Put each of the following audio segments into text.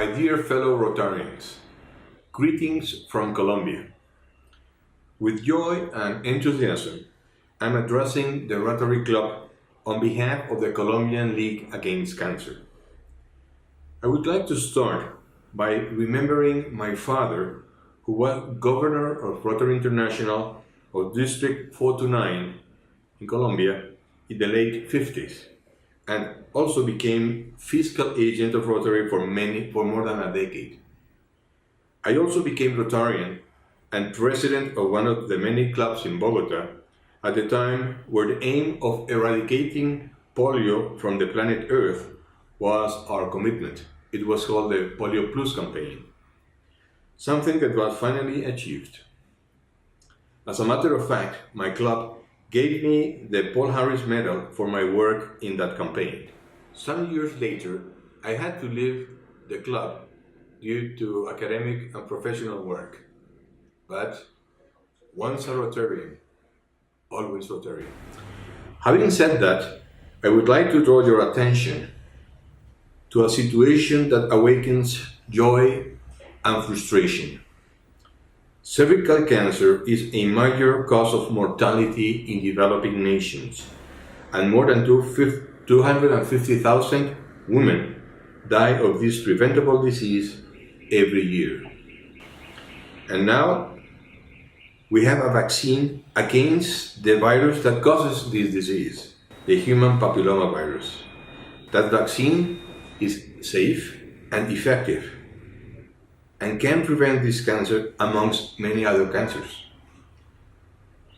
My dear fellow Rotarians, greetings from Colombia. With joy and enthusiasm, I'm addressing the Rotary Club on behalf of the Colombian League Against Cancer. I would like to start by remembering my father, who was governor of Rotary International of District 429 in Colombia in the late 50s, and also became fiscal agent of Rotary for more than a decade. I also became Rotarian and president of one of the many clubs in Bogota at the time where the aim of eradicating polio from the planet Earth was our commitment. It was called the Polio Plus campaign, something that was finally achieved. As a matter of fact, my club gave me the Paul Harris Medal for my work in that campaign. Some years later, I had to leave the club due to academic and professional work. But once a Rotarian, always Rotarian. Having said that, I would like to draw your attention to a situation that awakens joy and frustration. Cervical cancer is a major cause of mortality in developing nations, and more than 250,000 women die of this preventable disease every year. And now we have a vaccine against the virus that causes this disease, the human papilloma virus. That vaccine is safe and effective and can prevent this cancer amongst many other cancers.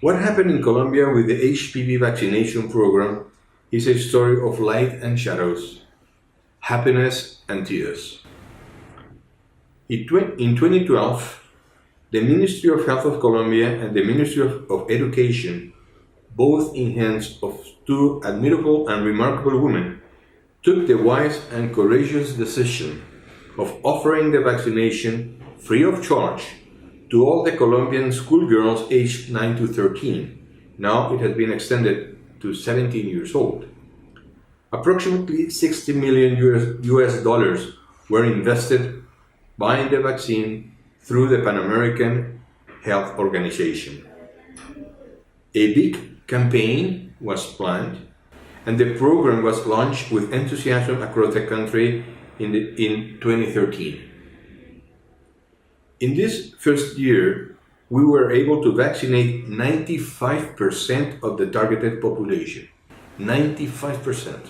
What happened in Colombia with the HPV vaccination program is a story of light and shadows, happiness and tears. In 2012, the Ministry of Health of Colombia and the Ministry of Education, both in hands of two admirable and remarkable women, took the wise and courageous decision of offering the vaccination free of charge to all the Colombian schoolgirls aged 9 to 13. Now it has been extended to 17 years old. Approximately $60 million US dollars were invested buying the vaccine through the Pan American Health Organization. A big campaign was planned, and the program was launched with enthusiasm across the country in 2013. In this first year, we were able to vaccinate 95% of the targeted population. 95%.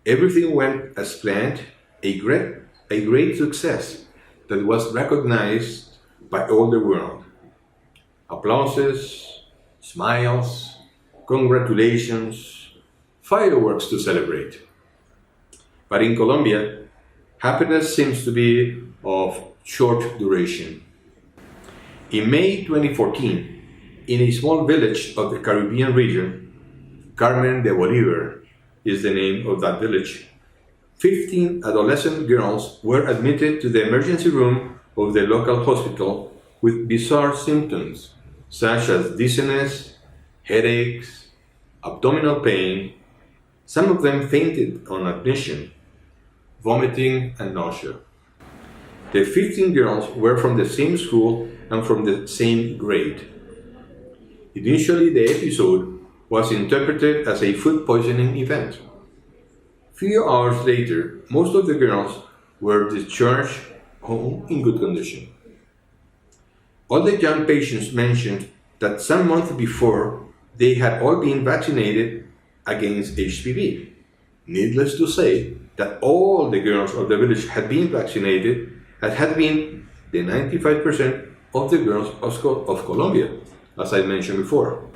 Everything went as planned, a great success that was recognized by all the world. Applauses, smiles, congratulations, fireworks to celebrate. But in Colombia, happiness seems to be of short duration. In May 2014, in a small village of the Caribbean region, Carmen de Bolivar is the name of that village, 15 adolescent girls were admitted to the emergency room of the local hospital with bizarre symptoms such as dizziness, headaches, abdominal pain. Some of them fainted on admission, vomiting and nausea. The 15 girls were from the same school and from the same grade. Initially, the episode was interpreted as a food poisoning event. Few hours later, most of the girls were discharged home in good condition. All the young patients mentioned that some months before, they had all been vaccinated against HPV. Needless to say that all the girls of the village had been vaccinated, as had been the 95% of the girls of Colombia, as I mentioned before.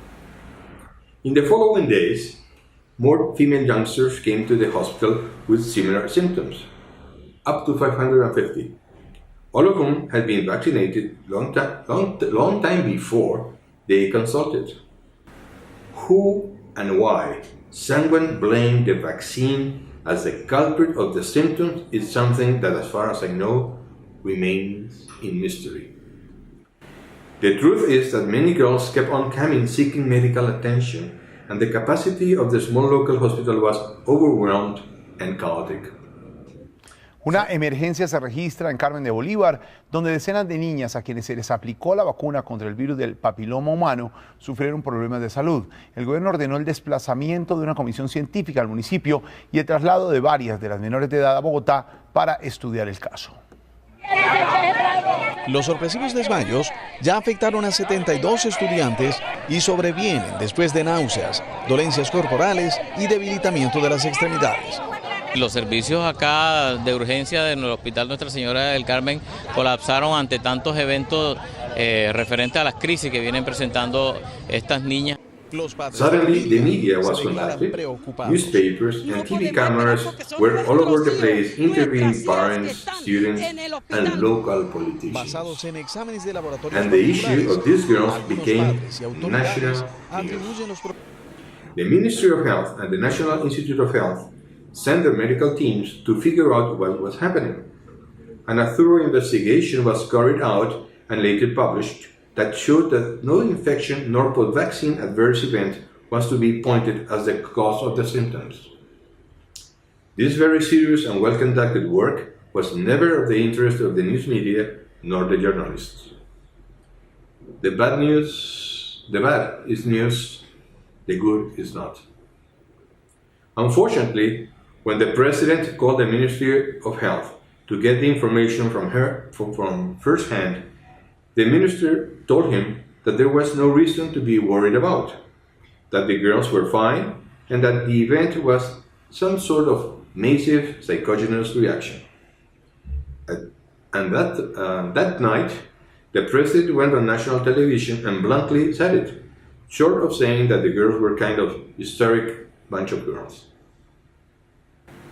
In the following days, more female youngsters came to the hospital with similar symptoms, up to 550. All of whom had been vaccinated long time before they consulted. Who and why someone blamed the vaccine as the culprit of the symptoms is something that, as far as I know, remains in mystery. The truth is that many girls kept on coming seeking medical attention, and the capacity of the small local hospital was overwhelmed and chaotic. Una emergencia se registra en Carmen de Bolívar, donde decenas de niñas a quienes se les aplicó la vacuna contra el virus del papiloma humano sufrieron problemas de salud. El gobierno ordenó el desplazamiento de una comisión científica al municipio y el traslado de varias de las menores de edad a Bogotá para estudiar el caso. Los sorpresivos desmayos ya afectaron a 72 estudiantes y sobrevienen después de náuseas, dolencias corporales y debilitamiento de las extremidades. Los servicios acá de urgencia del Hospital Nuestra Señora del Carmen colapsaron ante tantos eventos referentes a las crisis que vienen presentando estas niñas. Suddenly, the media was contacted. Newspapers and TV cameras were all over the place interviewing parents, students, and local politicians. And the issue of these girls became national news. The Ministry of Health and the National Institute of Health sent their medical teams to figure out what was happening. And a thorough investigation was carried out and later published that showed that no infection nor post-vaccine adverse event was to be pointed as the cause of the symptoms. This very serious and well-conducted work was never of the interest of the news media nor the journalists. The bad is news, the good is not. Unfortunately, when the President called the Ministry of Health to get the information from first hand, the minister told him that there was no reason to be worried about, that the girls were fine, and that the event was some sort of massive psychogenous reaction. And that night, the President went on national television and bluntly said it, short of saying that the girls were kind of hysteric bunch of girls.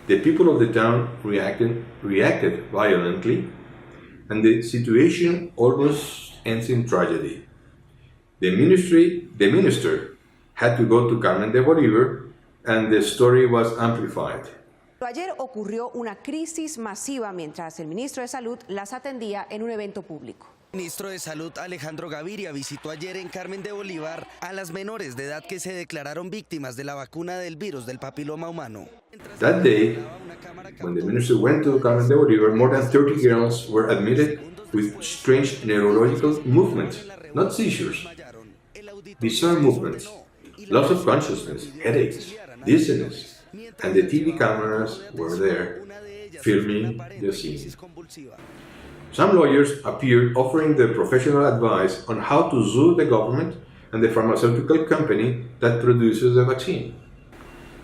The people of the town reacted violently, and the situation almost ends in tragedy. The minister had to go to Carmen de Bolívar, and the story was amplified. Ayer ocurrió una crisis masiva mientras el ministro de Salud las atendía en un evento público. El ministro de Salud, Alejandro Gaviria, visitó ayer en Carmen de Bolívar a las menores de edad que se declararon víctimas de la vacuna del virus del papiloma humano. That day, when the minister went to Carmen de Bolívar, more than 30 girls were admitted with strange neurological movements, not seizures, bizarre movements, loss of consciousness, headaches, dizziness, and the TV cameras were there, filming the scene. Some lawyers appeared offering their professional advice on how to sue the government and the pharmaceutical company that produces the vaccine.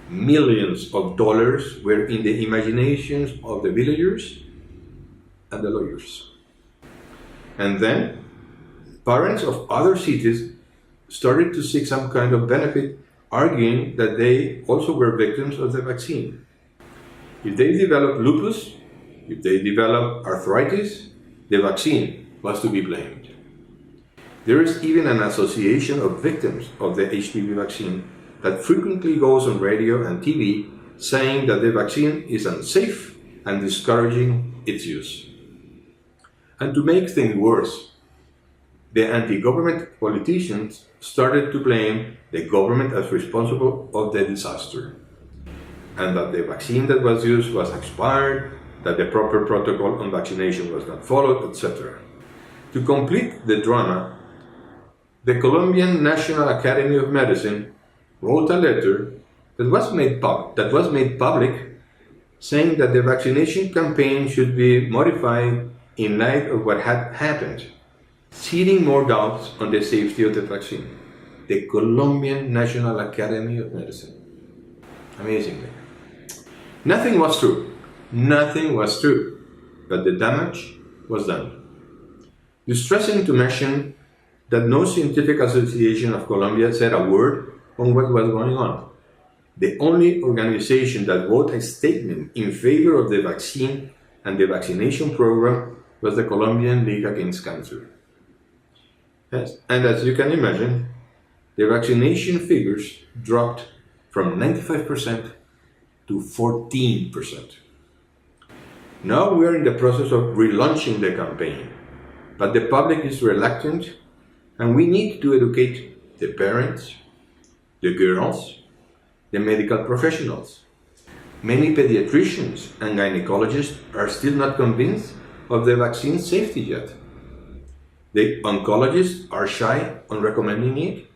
Millions of dollars were in the imaginations of the villagers and the lawyers. And then, parents of other cities started to seek some kind of benefit, arguing that they also were victims of the vaccine. If they developed lupus, if they developed arthritis, the vaccine was to be blamed. There is even an association of victims of the HPV vaccine that frequently goes on radio and TV saying that the vaccine is unsafe and discouraging its use. And to make things worse, the anti-government politicians started to blame the government as responsible of the disaster, and that the vaccine that was used was expired, that the proper protocol on vaccination was not followed, etc. To complete the drama, the Colombian National Academy of Medicine wrote a letter that was made public saying that the vaccination campaign should be modified in light of what had happened, seeding more doubts on the safety of the vaccine. The Colombian National Academy of Medicine. Amazingly. Nothing was true. Nothing was true. But the damage was done. Distressing to mention that no scientific association of Colombia said a word on what was going on. The only organization that wrote a statement in favor of the vaccine and the vaccination program was the Colombian League Against Cancer. Yes, and as you can imagine, the vaccination figures dropped from 95% to 14%. Now we are in the process of relaunching the campaign, but the public is reluctant, and we need to educate the parents, the girls, the medical professionals. Many pediatricians and gynecologists are still not convinced of the vaccine safety yet. The oncologists are shy on recommending it,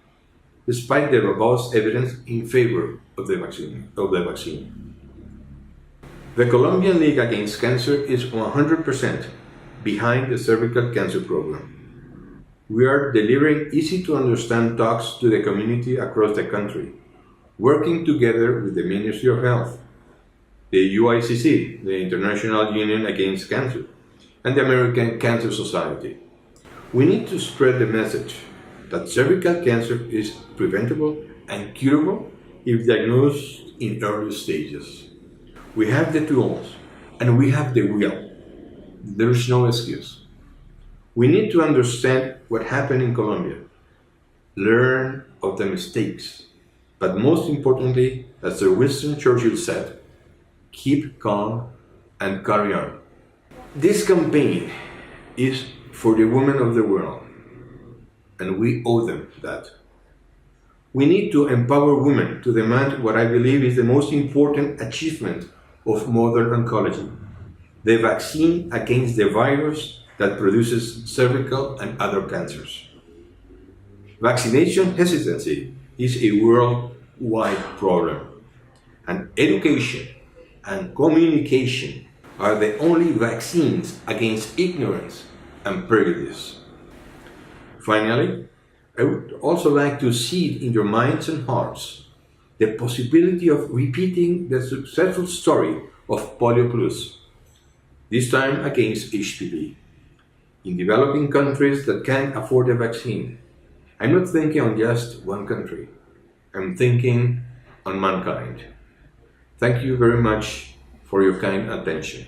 despite the robust evidence in favor of the vaccine. The Colombian League Against Cancer is 100% behind the cervical cancer program. We are delivering easy-to-understand talks to the community across the country, working together with the Ministry of Health, the UICC, the International Union Against Cancer, and the American Cancer Society. We need to spread the message that cervical cancer is preventable and curable if diagnosed in early stages. We have the tools and we have the will. There is no excuse. We need to understand what happened in Colombia, learn of the mistakes, but most importantly, as Sir Winston Churchill said, keep calm and carry on. This campaign is for the women of the world, and we owe them that. We need to empower women to demand what I believe is the most important achievement of modern oncology, the vaccine against the virus that produces cervical and other cancers. Vaccination hesitancy is a worldwide problem, and education and communication are the only vaccines against ignorance and prejudice. Finally, I would also like to seed in your minds and hearts the possibility of repeating the successful story of Polio Plus, this time against HPV, in developing countries that can't afford a vaccine. I'm not thinking on just one country. I'm thinking on mankind. Thank you very much for your kind attention.